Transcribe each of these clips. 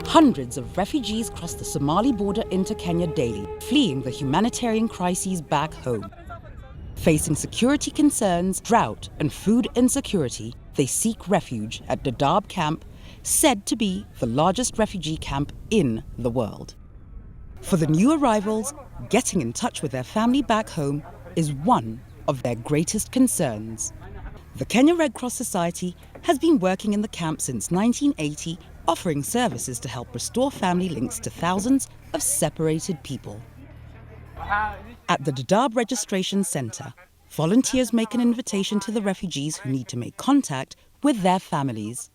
Hundreds of refugees cross the Somali border into Kenya daily, fleeing the humanitarian crises back home. Facing security concerns, drought, and food insecurity, they seek refuge at Dadaab camp, said to be the largest refugee camp in the world. For the new arrivals, getting in touch with their family back home is one of their greatest concerns. The Kenya Red Cross Society has been working in the camp since 1980, offering services to help restore family links to thousands of separated people. At the Dadaab Registration Centre, volunteers make an invitation to the refugees who need to make contact with their families.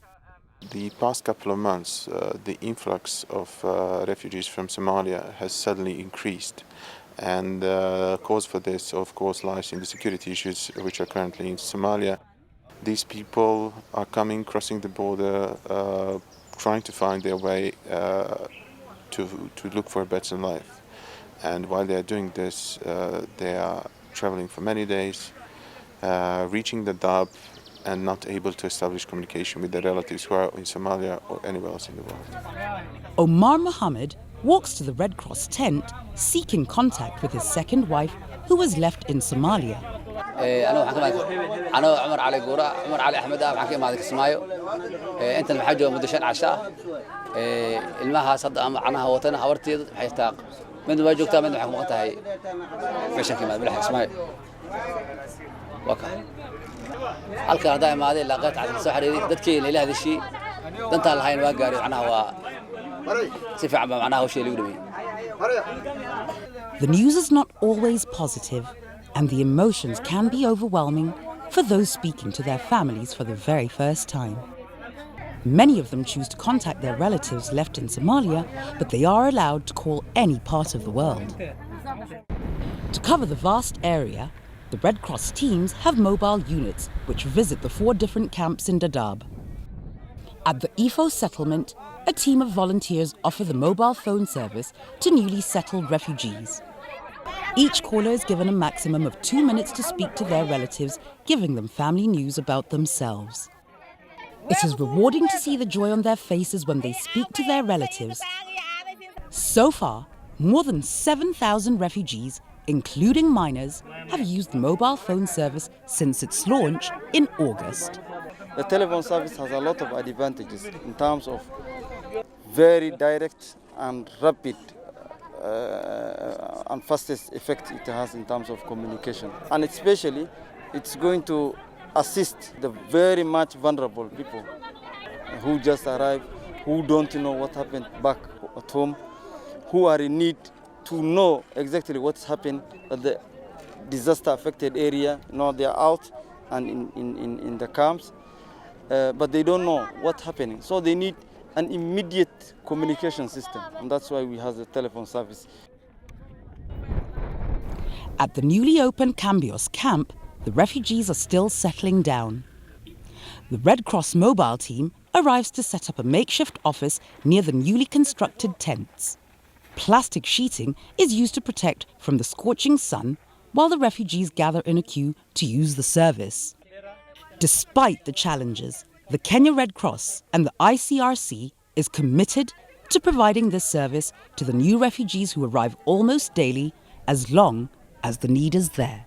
The past couple of months, the influx of refugees from Somalia has suddenly increased. And the cause for this, of course, lies in the security issues which are currently in Somalia. These people are coming, crossing the border, trying to find their way to look for a better life. And while they are doing this, they are traveling for many days, reaching Dadaab and not able to establish communication with their relatives who are in Somalia or anywhere else in the world. Omar Mohammed walks to the Red Cross tent seeking contact with his second wife who was left in Somalia. The news is not always positive, and the emotions can be overwhelming for those speaking to their families for the very first time. Many of them choose to contact their relatives left in Somalia, but they are allowed to call any part of the world. To cover the vast area, the Red Cross teams have mobile units which visit the 4 different camps in Dadaab. At the Ifo settlement, a team of volunteers offer the mobile phone service to newly settled refugees. Each caller is given a maximum of 2 minutes to speak to their relatives, giving them family news about themselves. It is rewarding to see the joy on their faces when they speak to their relatives. So far, more than 7,000 refugees, including minors, have used the mobile phone service since its launch in August. The telephone service has a lot of advantages in terms of very direct and rapid and fastest effect it has in terms of communication. And especially, it's going to assist the very much vulnerable people who just arrived, who don't know what happened back at home, who are in need to know exactly what's happened at the disaster-affected area. They are out and in the camps, but they don't know what's happening. So they need an immediate communication system, and that's why we have the telephone service. At the newly opened Cambios camp, the refugees are still settling down. The Red Cross mobile team arrives to set up a makeshift office near the newly constructed tents. Plastic sheeting is used to protect from the scorching sun while the refugees gather in a queue to use the service. Despite the challenges, the Kenya Red Cross and the ICRC is committed to providing this service to the new refugees who arrive almost daily as long as the need is there.